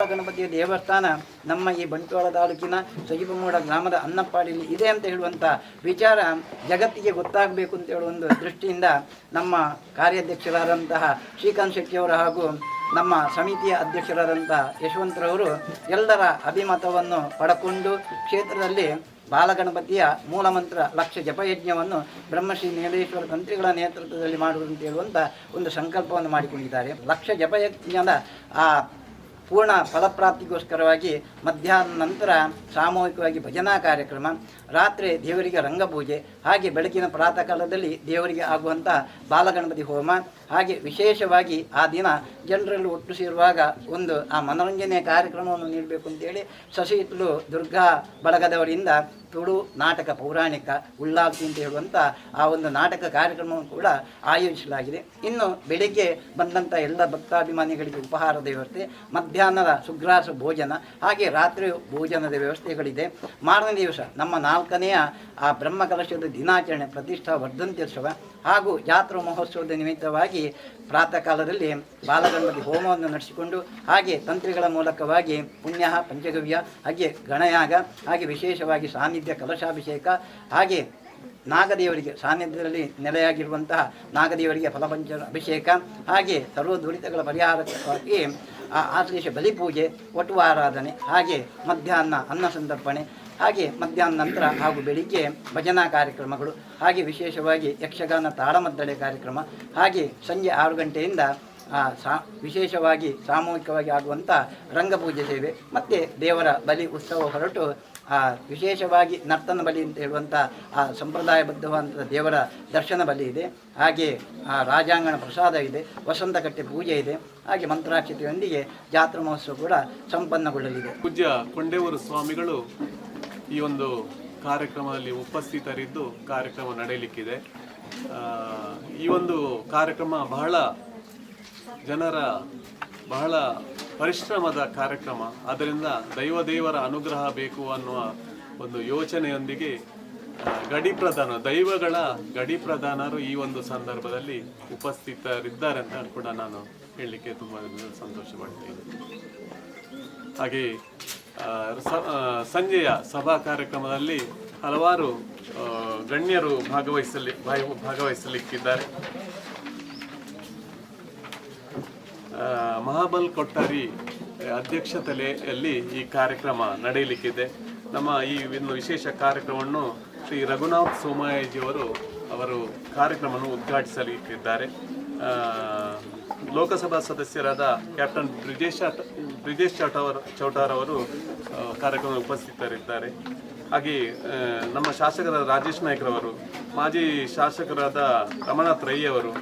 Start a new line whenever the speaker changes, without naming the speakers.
ಗಣಪತಿಯ ದೇವಸ್ಥಾನ ನಮ್ಮ ಈ ಬಂಟ್ವಾಳ ತಾಲೂಕಿನ ಸಜಿಬಮೂಡ ಗ್ರಾಮದ ಅನ್ನಪ್ಪಾಡಿಯಲ್ಲಿ ಇದೆ ಅಂತ ಹೇಳುವಂಥ ವಿಚಾರ ಜಗತ್ತಿಗೆ ಗೊತ್ತಾಗಬೇಕು ಅಂತ ಹೇಳುವ ಒಂದು ದೃಷ್ಟಿಯಿಂದ ನಮ್ಮ ಕಾರ್ಯಾಧ್ಯಕ್ಷರಾದಂತಹ ಶ್ರೀಕಾಂತ್ ಶೆಟ್ಟಿಯವರು ಹಾಗೂ ನಮ್ಮ ಸಮಿತಿಯ ಅಧ್ಯಕ್ಷರಾದಂತಹ ಯಶವಂತರವರು ಎಲ್ಲರ ಅಭಿಮತವನ್ನು ಪಡಕೊಂಡು ಕ್ಷೇತ್ರದಲ್ಲಿ ಬಾಲಗಣಪತಿಯ ಮೂಲಮಂತ್ರ ಲಕ್ಷ ಜಪಯಜ್ಞವನ್ನು ಬ್ರಹ್ಮಶ್ರೀ ನೀಲೇಶ್ವರ ತಂತ್ರಿಗಳ ನೇತೃತ್ವದಲ್ಲಿ ಮಾಡುವಂತ ಹೇಳುವಂಥ ಒಂದು ಸಂಕಲ್ಪವನ್ನು ಮಾಡಿಕೊಂಡಿದ್ದಾರೆ. ಲಕ್ಷ ಜಪಯಜ್ಞದ ಪೂರ್ಣ ಫಲಪ್ರಾಪ್ತಿಗೋಸ್ಕರವಾಗಿ ಮಧ್ಯಾಹ್ನ ನಂತರ ಸಾಮೂಹಿಕವಾಗಿ ಭಜನಾ ಕಾರ್ಯಕ್ರಮ, ರಾತ್ರಿ ದೇವರಿಗೆ ರಂಗಪೂಜೆ, ಹಾಗೆ ಬೆಳಗಿನ ಪ್ರಾತಃ ಕಾಲದಲ್ಲಿ ದೇವರಿಗೆ ಆಗುವಂಥ ಬಾಲಗಣಪತಿ ಹೋಮ, ಹಾಗೆ ವಿಶೇಷವಾಗಿ ಆ ದಿನ ಜನರಲ್ಲಿ ಒಟ್ಟು ಸೇರುವಾಗ ಒಂದು ಆ ಮನೋರಂಜನೆಯ ಕಾರ್ಯಕ್ರಮವನ್ನು ನೀಡಬೇಕು ಅಂತೇಳಿ ಸಸಿಹಿತ್ಲು ದುರ್ಗಾ ಬಳಗದವರಿಂದ ತುಳು ನಾಟಕ ಪೌರಾಣಿಕ ಉಳ್ಳಾಗ್ತಿ ಅಂತ ಹೇಳುವಂಥ ಆ ಒಂದು ನಾಟಕ ಕಾರ್ಯಕ್ರಮವನ್ನು ಕೂಡ ಆಯೋಜಿಸಲಾಗಿದೆ. ಇನ್ನು ಬೆಳಿಗ್ಗೆ ಬಂದಂಥ ಎಲ್ಲ ಭಕ್ತಾಭಿಮಾನಿಗಳಿಗೆ ಉಪಹಾರದ ವ್ಯವಸ್ಥೆ, ಮಧ್ಯಾಹ್ನದ ಸುಗ್ರಾಸ ಭೋಜನ, ಹಾಗೆ ರಾತ್ರಿ ಭೋಜನದ ವ್ಯವಸ್ಥೆಗಳಿದೆ. ಮಾರನೇ ದಿವಸ ನಮ್ಮ 4ನೆಯ ಆ ಬ್ರಹ್ಮಕಲಶದ ದಿನಾಚರಣೆ, ಪ್ರತಿಷ್ಠಾ ವರ್ಧಂತ್ಯೋತ್ಸವ ಹಾಗೂ ಜಾತ್ರಾ ಮಹೋತ್ಸವದ ನಿಮಿತ್ತವಾಗಿ ಪ್ರಾತಃ ಕಾಲದಲ್ಲಿ ಬಾಲಗಣಪತಿ ಹೋಮವನ್ನು ನಡೆಸಿಕೊಂಡು, ಹಾಗೆ ತಂತ್ರಿಗಳ ಮೂಲಕವಾಗಿ ಪುಣ್ಯ ಪಂಚಗವ್ಯ, ಹಾಗೆ ಗಣಯಾಗ, ಹಾಗೆ ವಿಶೇಷವಾಗಿ ಸಾನ್ನಿಧ್ಯ ಕಲಶಾಭಿಷೇಕ, ಹಾಗೆ ನಾಗದೇವರಿಗೆ ಸಾನ್ನಿಧ್ಯದಲ್ಲಿ ನೆಲೆಯಾಗಿರುವಂತಹ ನಾಗದೇವರಿಗೆ ಫಲಪಂಚ ಅಭಿಷೇಕ, ಹಾಗೆ ಸರ್ವ ದುರಿತಗಳ ಪರಿಹಾರಕ್ಕಾಗಿ ಆಶ್ಲೇಷ ಬಲಿಪೂಜೆ, ವಟು ಆರಾಧನೆ, ಹಾಗೆ ಮಧ್ಯಾಹ್ನ ಅನ್ನ ಸಂತರ್ಪಣೆ, ಹಾಗೆ ಮಧ್ಯಾಹ್ನ ನಂತರ ಹಾಗೂ ಬೆಳಿಗ್ಗೆ ಭಜನಾ ಕಾರ್ಯಕ್ರಮಗಳು, ಹಾಗೆ ವಿಶೇಷವಾಗಿ ಯಕ್ಷಗಾನ ತಾಳಮದ್ದಳೆ ಕಾರ್ಯಕ್ರಮ, ಹಾಗೆ ಸಂಜೆ 6 ಗಂಟೆಯಿಂದ ವಿಶೇಷವಾಗಿ ಸಾಮೂಹಿಕವಾಗಿ ಆಗುವಂಥ ರಂಗಪೂಜೆ ಸೇವೆ, ಮತ್ತು ದೇವರ ಬಲಿ ಉತ್ಸವ ಹೊರಟು ವಿಶೇಷವಾಗಿ ನರ್ತನ ಬಲಿ ಅಂತ ಹೇಳುವಂಥ ಸಂಪ್ರದಾಯಬದ್ಧವಾದಂಥ ದೇವರ ದರ್ಶನ ಬಲಿ ಇದೆ. ಹಾಗೆ ರಾಜಾಂಗಣ ಪ್ರಸಾದ ಇದೆ, ವಸಂತಕಟ್ಟೆ ಪೂಜೆ ಇದೆ, ಹಾಗೆ ಮಂತ್ರಾಕ್ಷತೆಯೊಂದಿಗೆ ಜಾತ್ರಾ ಮಹೋತ್ಸವ ಕೂಡ ಸಂಪನ್ನಗೊಳ್ಳಲಿದೆ.
ಪೂಜ್ಯ ಕೊಂಡೇವರು ಸ್ವಾಮಿಗಳು ಈ ಒಂದು ಕಾರ್ಯಕ್ರಮದಲ್ಲಿ ಉಪಸ್ಥಿತರಿದ್ದು ಕಾರ್ಯಕ್ರಮ ನಡೆಯಲಿಕ್ಕಿದೆ. ಈ ಒಂದು ಕಾರ್ಯಕ್ರಮ ಬಹಳ ಪರಿಶ್ರಮದ ಕಾರ್ಯಕ್ರಮ. ಆದ್ದರಿಂದ ದೇವರ ಅನುಗ್ರಹ ಬೇಕು ಅನ್ನುವ ಒಂದು ಯೋಚನೆಯೊಂದಿಗೆ ದೈವಗಳ ಗಡಿ ಪ್ರಧಾನರು ಈ ಒಂದು ಸಂದರ್ಭದಲ್ಲಿ ಉಪಸ್ಥಿತರಿದ್ದಾರೆ ಅಂತ ಕೂಡ ನಾನು ಹೇಳಲಿಕ್ಕೆ ತುಂಬ ಸಂತೋಷ ಪಡ್ತೀನಿ. ಹಾಗೆ ಸಂಜೆಯ ಸಭಾ ಕಾರ್ಯಕ್ರಮದಲ್ಲಿ ಹಲವಾರು ಗಣ್ಯರು ಭಾಗವಹಿಸಲಿಕ್ಕಿದ್ದಾರೆ. ಮಹಾಬಲ್ ಕೊಟ್ಟಾರಿ ಅಧ್ಯಕ್ಷತೆಯಲ್ಲಿ ಈ ಕಾರ್ಯಕ್ರಮ ನಡೆಯಲಿಕ್ಕಿದೆ. ನಮ್ಮ ಈ ಒಂದು ವಿಶೇಷ ಕಾರ್ಯಕ್ರಮವನ್ನು ಶ್ರೀ ರಘುನಾಥ್ ಸೋಮಯಾಜಿಯವರು ಕಾರ್ಯಕ್ರಮವನ್ನು ಉದ್ಘಾಟಿಸಲಿಕ್ಕಿದ್ದಾರೆ. ಲೋಕಸಭಾ ಸದಸ್ಯರಾದ ಕ್ಯಾಪ್ಟನ್ ಬ್ರಿಜೇಶ್ ಚೌಟಾರ್ ಅವರು ಕಾರ್ಯಕ್ರಮ ಉಪಸ್ಥಿತರಿದ್ದಾರೆ. ಹಾಗೆ ನಮ್ಮ ಶಾಸಕರಾದ ರಾಜೇಶ್ ನಾಯ್ಕರವರು, ಮಾಜಿ ಶಾಸಕರಾದ ರಮನಾಥ್ ರೈ ಅವರು